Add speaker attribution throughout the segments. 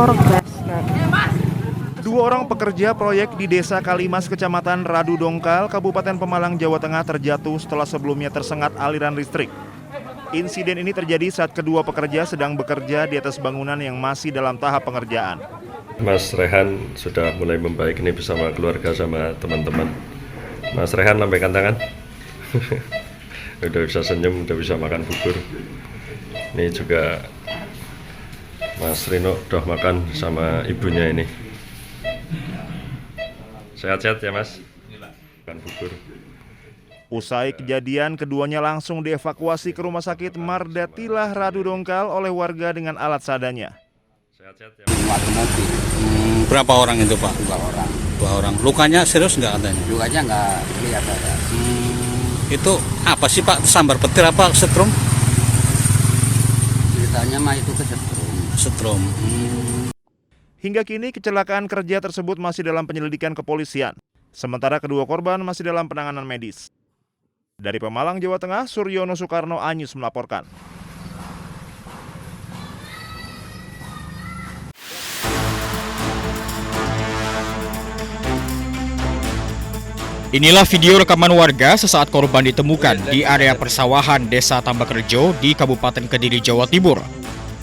Speaker 1: progres.
Speaker 2: Dua orang pekerja proyek di Desa Kalimas, Kecamatan Radu Dongkal, Kabupaten Pemalang, Jawa Tengah terjatuh setelah sebelumnya tersengat aliran listrik. Insiden ini terjadi saat kedua pekerja sedang bekerja di atas bangunan yang masih dalam tahap pengerjaan.
Speaker 3: Mas Rehan sudah mulai membaik ini bersama keluarga sama teman-teman. Mas Rehan lambaikan tangan. Udah bisa senyum, udah bisa makan bubur. Ini juga Mas Rino udah makan sama ibunya ini. Sehat-sehat ya Mas, makan bubur.
Speaker 2: Usai kejadian, keduanya langsung dievakuasi ke Rumah Sakit Mardatilah Radu Dongkal oleh warga dengan alat seadanya.
Speaker 3: Sehat-sehat ya.
Speaker 4: Berapa orang itu Pak? Dua orang. Lukanya serius nggak katanya?
Speaker 5: Lukanya nggak kelihatan ya.
Speaker 4: Itu apa sih Pak? Sambar petir apa setrum?
Speaker 5: Ceritanya mah itu kesetrum.
Speaker 4: Setrum.
Speaker 2: Hingga kini kecelakaan kerja tersebut masih dalam penyelidikan kepolisian. Sementara kedua korban masih dalam penanganan medis. Dari Pemalang, Jawa Tengah, Suryono Soekarno, Anyus melaporkan.
Speaker 6: Inilah video rekaman warga sesaat korban ditemukan di area persawahan Desa Tambakrejo di Kabupaten Kediri, Jawa Timur.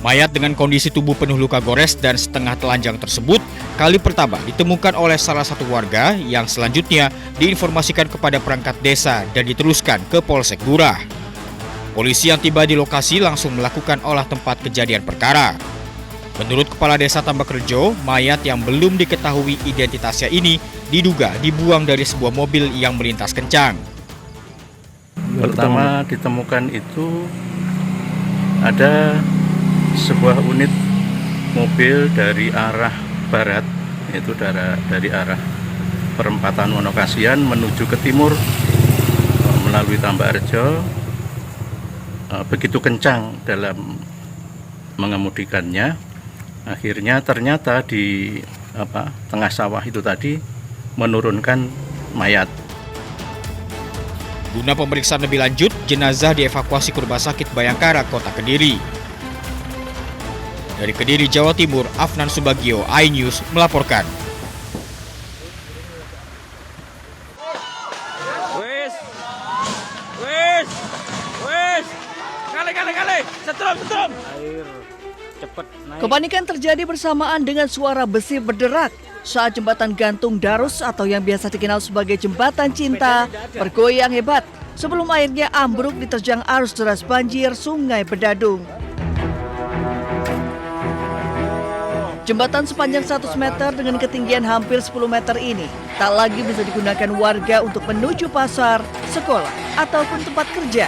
Speaker 6: Mayat dengan kondisi tubuh penuh luka gores dan setengah telanjang tersebut kali pertama ditemukan oleh salah satu warga yang selanjutnya diinformasikan kepada perangkat desa dan diteruskan ke Polsek Gurah. Polisi yang tiba di lokasi langsung melakukan olah tempat kejadian perkara. Menurut Kepala Desa Tambakrejo, mayat yang belum diketahui identitasnya ini diduga dibuang dari sebuah mobil yang melintas kencang.
Speaker 7: Pertama ditemukan itu ada sebuah unit mobil dari arah barat, yaitu dari arah perempatan Wonokasian menuju ke timur melalui Tambakrejo, begitu kencang dalam mengemudikannya, akhirnya ternyata di tengah sawah itu tadi menurunkan mayat.
Speaker 6: Guna pemeriksaan lebih lanjut, jenazah dievakuasi ke Rumah Sakit Bayangkara, Kota Kediri. Dari Kediri, Jawa Timur, Afnan Subagio, iNews melaporkan.
Speaker 1: Kepanikan terjadi bersamaan dengan suara besi berderak saat jembatan gantung Darus atau yang biasa dikenal sebagai jembatan cinta bergoyang hebat sebelum airnya ambruk diterjang arus deras banjir Sungai Bedadung. Jembatan sepanjang 100 meter dengan ketinggian hampir 10 meter ini tak lagi bisa digunakan warga untuk menuju pasar, sekolah, ataupun tempat kerja.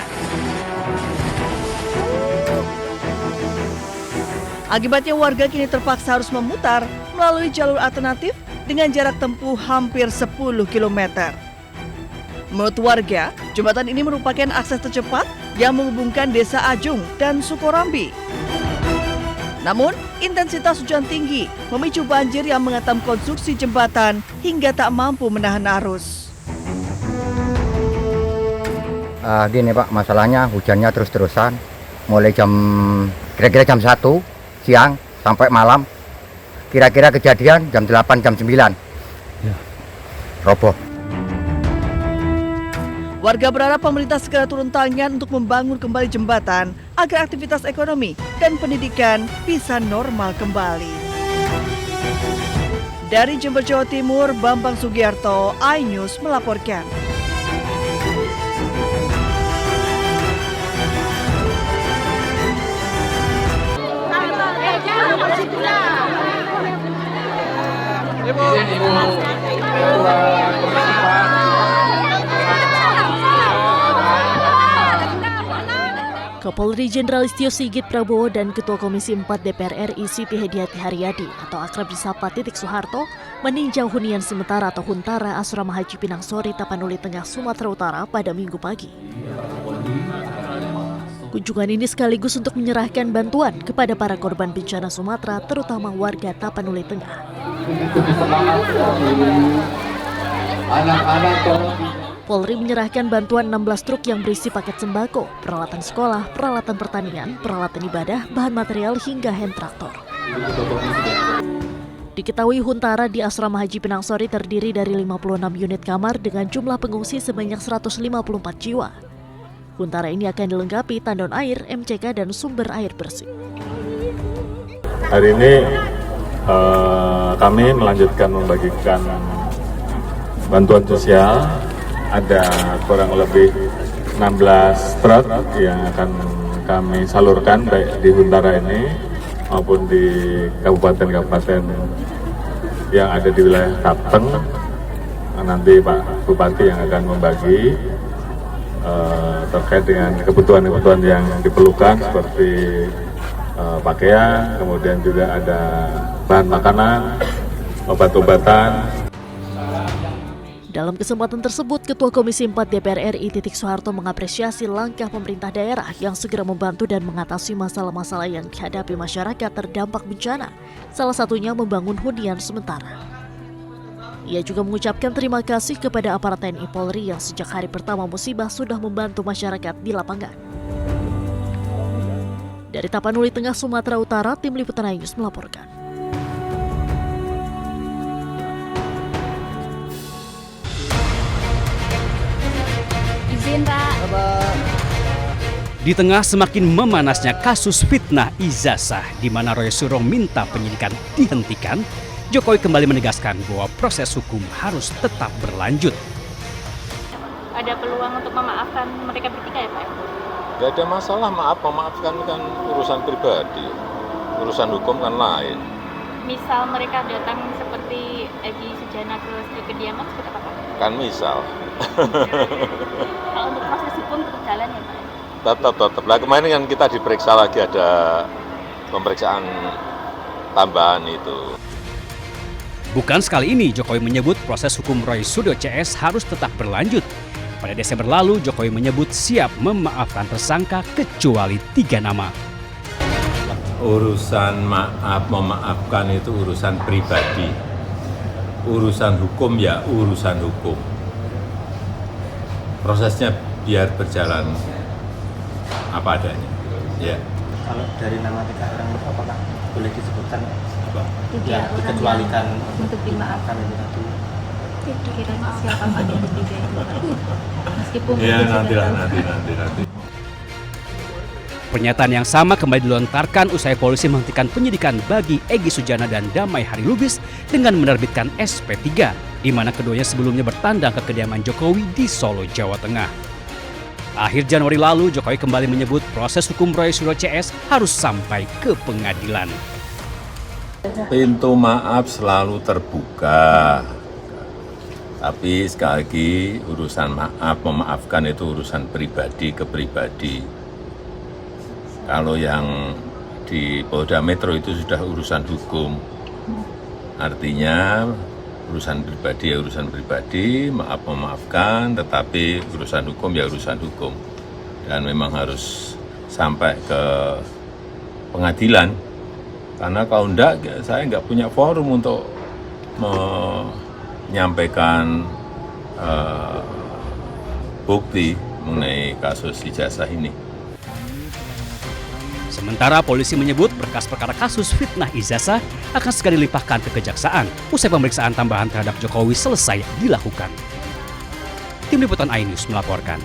Speaker 1: Akibatnya warga kini terpaksa harus memutar melalui jalur alternatif dengan jarak tempuh hampir 10 km. Menurut warga, jembatan ini merupakan akses tercepat yang menghubungkan Desa Ajung dan Sukorambi. Namun, intensitas hujan tinggi memicu banjir yang menghantam konstruksi jembatan hingga tak mampu menahan arus.
Speaker 5: Gini Pak, masalahnya hujannya terus-terusan, mulai kira-kira jam 1 siang sampai malam, kira-kira kejadian jam 8, jam 9, roboh.
Speaker 1: Warga berharap pemerintah segera turun tangan untuk membangun kembali jembatan agar aktivitas ekonomi dan pendidikan bisa normal kembali. Dari Jember, Jawa Timur, Bambang Sugiarto, iNews melaporkan.
Speaker 8: Kapolri Jenderal Listio Sigit Prabowo dan Ketua Komisi 4 DPR RI Siti Hediati Haryadi atau akrab disapa Titik Soeharto meninjau hunian sementara atau Huntara Asrama Haji Pinang Sori, Tapanuli Tengah, Sumatera Utara pada Minggu pagi. Kunjungan ini sekaligus untuk menyerahkan bantuan kepada para korban bencana Sumatera, terutama warga Tapanuli Tengah. Polri menyerahkan bantuan 16 truk yang berisi paket sembako, peralatan sekolah, peralatan pertanian, peralatan ibadah, bahan material hingga hand traktor. Diketahui Huntara di Asrama Haji Pinang Sori terdiri dari 56 unit kamar dengan jumlah pengungsi sebanyak 154 jiwa. Huntara ini akan dilengkapi tandon air, MCK, dan sumber air bersih.
Speaker 9: Hari ini kami melanjutkan membagikan bantuan sosial. Ada kurang lebih 16 truk yang akan kami salurkan baik di Huntara ini maupun di kabupaten-kabupaten yang ada di wilayah Kapten. Nanti Pak Bupati yang akan membagi terkait dengan kebutuhan-kebutuhan yang diperlukan seperti pakaian, kemudian juga ada bahan makanan, obat-obatan.
Speaker 8: Dalam kesempatan tersebut, Ketua Komisi 4 DPR RI Titik Soeharto mengapresiasi langkah pemerintah daerah yang segera membantu dan mengatasi masalah-masalah yang dihadapi masyarakat terdampak bencana, salah satunya membangun hunian sementara. Ia juga mengucapkan terima kasih kepada aparat TNI Polri yang sejak hari pertama musibah sudah membantu masyarakat di lapangan. Dari Tapanuli Tengah, Sumatera Utara, Tim Liputan iNews melaporkan.
Speaker 10: Di tengah semakin memanasnya kasus fitnah ijazah di mana Roy Suryo minta penyidikan dihentikan, Jokowi kembali menegaskan bahwa proses hukum harus tetap berlanjut.
Speaker 11: Ada peluang untuk memaafkan mereka bertiga ya Pak?
Speaker 12: Gak ada masalah, memaafkan kan urusan pribadi, urusan hukum kan lain.
Speaker 11: Misal mereka datang seperti Egy Sujana ke kediaman seperti apa Pak?
Speaker 12: Kan misal.
Speaker 11: Kalau untuk proses hukum tetap jalan ya Pak?
Speaker 12: Tetap. Lah kemarin kan kita diperiksa lagi, ada pemeriksaan tambahan itu.
Speaker 10: Bukan sekali ini Jokowi menyebut proses hukum Roy Suryo CS harus tetap berlanjut. Pada Desember lalu, Jokowi menyebut siap memaafkan tersangka kecuali 3 nama.
Speaker 12: Urusan memaafkan itu urusan pribadi. Urusan hukum ya urusan hukum. Prosesnya biar berjalan apa adanya. Ya.
Speaker 13: Kalau dari nama 3 orang itu apakah boleh disebutkan
Speaker 12: apa?
Speaker 13: Ya, dikecualikan
Speaker 11: untuk dimaafkan
Speaker 13: itu tadi.
Speaker 11: Kira-kira siapa Pak yang ketiga itu Pak? Meskipun
Speaker 12: Ya nanti.
Speaker 10: Pernyataan yang sama kembali dilontarkan usai polisi menghentikan penyidikan bagi Egy Sujana dan Damai Hari Lubis dengan menerbitkan SP3, di mana keduanya sebelumnya bertandang ke kediaman Jokowi di Solo, Jawa Tengah. Akhir Januari lalu, Jokowi kembali menyebut proses hukum Roy Suryo CS harus sampai ke pengadilan.
Speaker 12: Pintu maaf selalu terbuka. Tapi sekali lagi urusan memaafkan itu urusan pribadi ke pribadi. Kalau yang di Polda Metro itu sudah urusan hukum. Artinya urusan pribadi ya urusan pribadi, memaafkan, tetapi urusan hukum ya urusan hukum. Dan memang harus sampai ke pengadilan. Karena kalau enggak, saya enggak punya forum untuk menyampaikan bukti mengenai kasus ijazah ini.
Speaker 10: Sementara polisi menyebut berkas perkara kasus fitnah ijazah akan segera dilimpahkan ke kejaksaan usai pemeriksaan tambahan terhadap Jokowi selesai dilakukan. Tim Liputan iNews melaporkan.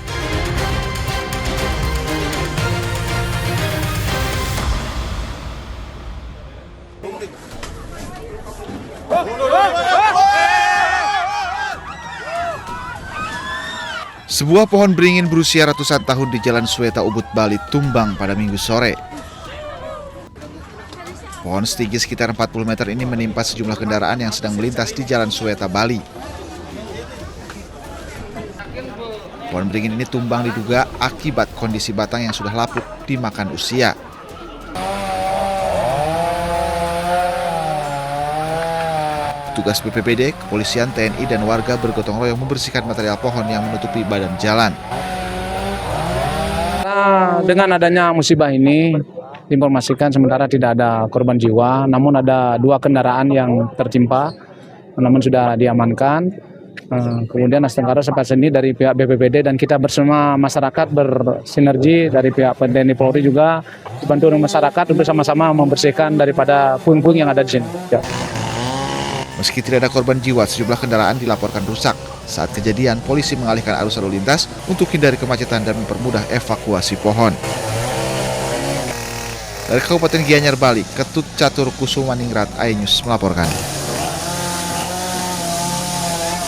Speaker 2: Sebuah pohon beringin berusia ratusan tahun di Jalan Sweta Ubud, Bali tumbang pada Minggu sore. Pohon setinggi sekitar 40 meter ini menimpa sejumlah kendaraan yang sedang melintas di Jalan Sweta, Bali. Pohon beringin ini tumbang diduga akibat kondisi batang yang sudah lapuk dimakan usia. Petugas BPBD, kepolisian, TNI, dan warga bergotong royong membersihkan material pohon yang menutupi badan jalan.
Speaker 14: Dengan adanya musibah ini, diinformasikan sementara tidak ada korban jiwa, namun ada 2 kendaraan yang tertimpa, namun sudah diamankan. Kemudian Astengkara sempat sendiri dari pihak BPBD dan kita bersama masyarakat bersinergi dari pihak TNI Polri juga dibantu oleh masyarakat bersama-sama membersihkan daripada puing-puing yang ada di sini. Ya.
Speaker 15: Meski tidak ada korban jiwa, sejumlah kendaraan dilaporkan rusak. Saat kejadian, polisi mengalihkan arus lalu lintas untuk hindari kemacetan dan mempermudah evakuasi pohon. Dari Kabupaten Gianyar, Bali, Ketut Catur Kusumaningrat, iNews melaporkan.